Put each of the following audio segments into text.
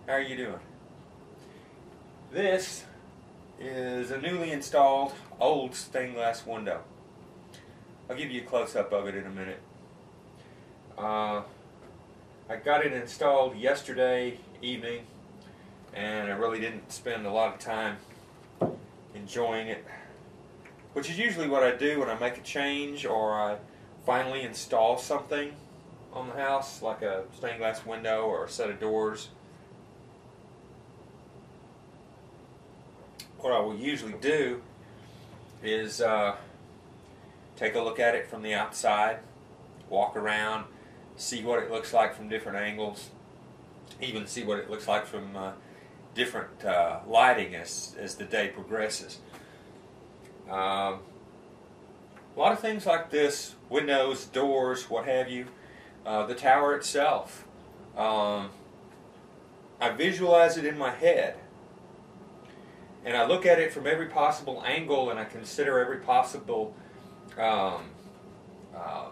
How are you doing? This is a newly installed old stained glass window. I'll give you a close-up of it in a minute. I got it installed yesterday evening, and I really didn't spend a lot of time enjoying it, which is usually what I do when I make a change or I finally install something on the house, like a stained glass window or a set of doors. What I will usually do is take a look at it from the outside, walk around, see what it looks like from different angles, even see what it looks like from different lighting as the day progresses. A lot of things like this, windows, doors, what have you, the tower itself, I visualize it in my head. And I look at it from every possible angle, and I consider every possible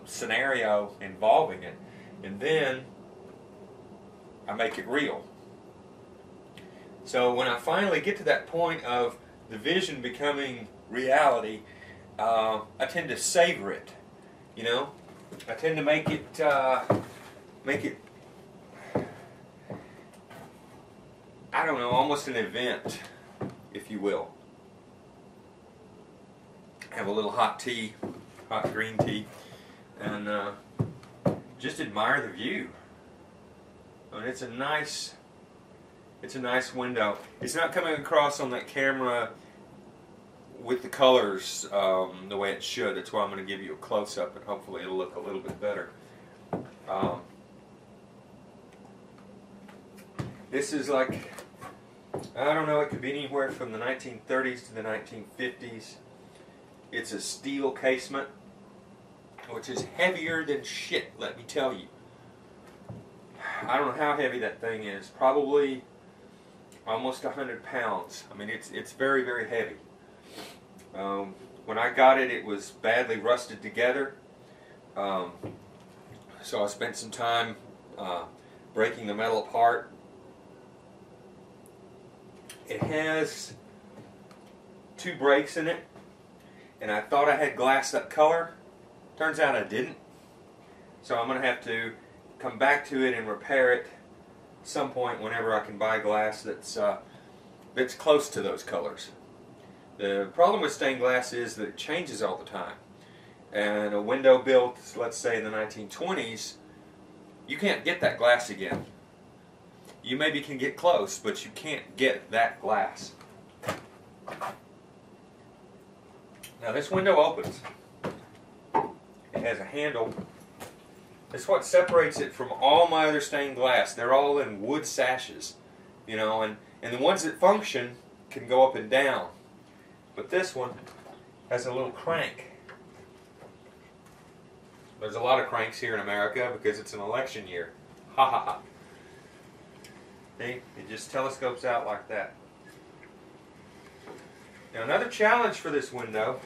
scenario involving it, and then I make it real. So when I finally get to that point of the vision becoming reality, I tend to savor it. You know, I tend to make it I don't know, almost an event, if you will. Have a little hot tea, hot green tea, and just admire the view. I mean, it's a nice window. It's not coming across on that camera with the colors the way it should. That's why I'm going to give you a close-up, and hopefully it'll look a little bit better. This is like, I don't know, it could be anywhere from the 1930s to the 1950s. It's a steel casement, which is heavier than shit, let me tell you. I don't know how heavy that thing is. Probably almost 100 pounds. I mean, it's very, very heavy. When I got it, it was badly rusted together. So I spent some time breaking the metal apart. It has 2 breaks in it, and I thought I had glass that color. Turns out I didn't. So I'm going to have to come back to it and repair it at some point whenever I can buy glass that's close to those colors. The problem with stained glass is that it changes all the time. And a window built, let's say in the 1920s, you can't get that glass again. You maybe can get close, but you can't get that glass. Now this window opens. It has a handle. It's what separates it from all my other stained glass. They're all in wood sashes, you know, and the ones that function can go up and down. But this one has a little crank. There's a lot of cranks here in America because it's an election year. Ha ha ha. See? It just telescopes out like that. Now another challenge for this window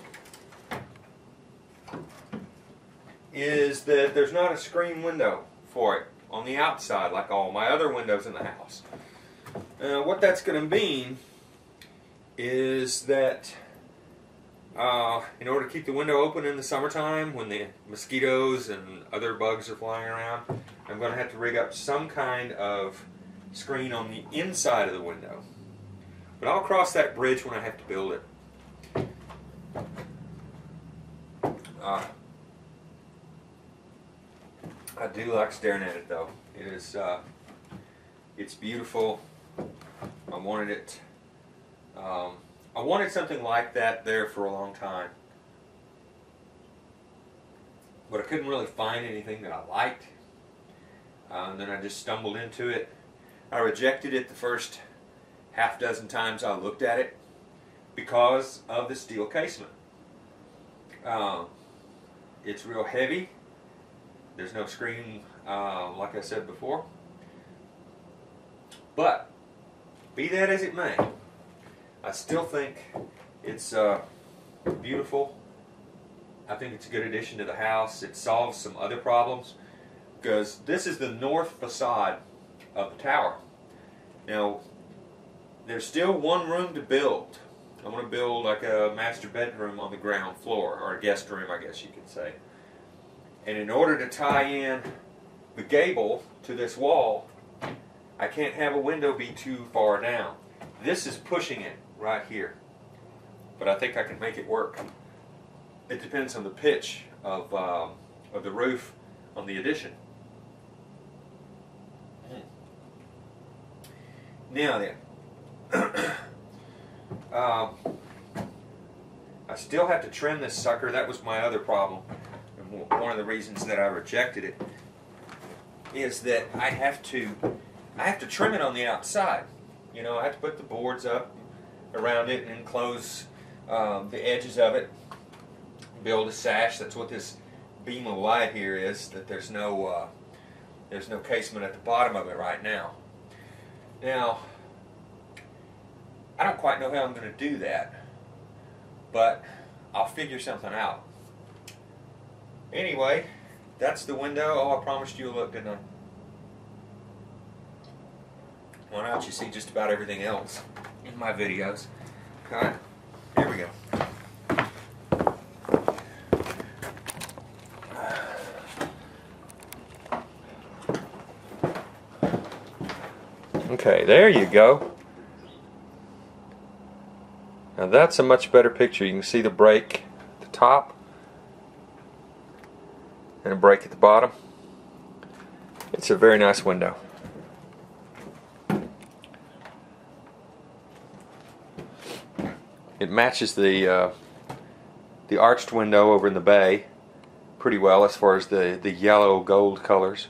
is that there's not a screen window for it on the outside like all my other windows in the house. What that's going to mean is that in order to keep the window open in the summertime when the mosquitoes and other bugs are flying around, I'm going to have to rig up some kind of screen on the inside of the window. But I'll cross that bridge when I have to build it. I do like staring at it though. It is, it's beautiful. I wanted it. I wanted something like that there for a long time, but I couldn't really find anything that I liked. And then I just stumbled into it. I rejected it the first half dozen times I looked at it because of the steel casement. It's real heavy. There's no screen, like I said before. But be that as it may, I still think it's beautiful. I think it's a good addition to the house. It solves some other problems because this is the north facade of the tower. Now, there's still one room to build. I'm going to build like a master bedroom on the ground floor, or a guest room, I guess you could say. And in order to tie in the gable to this wall, I can't have a window be too far down. This is pushing it right here, but I think I can make it work. It depends on the pitch of the roof on the addition. Now then, I still have to trim this sucker. That was my other problem, and one of the reasons that I rejected it is that I have to trim it on the outside. You know, I have to put the boards up around it and enclose the edges of it, build a sash. That's what this beam of light here is. That there's no casement at the bottom of it right now. Now, I don't quite know how I'm going to do that, but I'll figure something out. Anyway, that's the window. Oh, I promised you a look, didn't I? Why don't you see just about everything else in my videos? Okay, here we go. Okay, there you go. Now that's a much better picture. You can see the break at the top and a break at the bottom. It's a very nice window. It matches the arched window over in the bay pretty well as far as the yellow gold colors.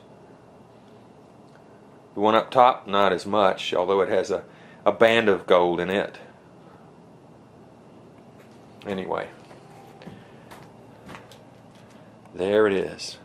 The one up top, not as much, although it has a band of gold in it. Anyway, there it is.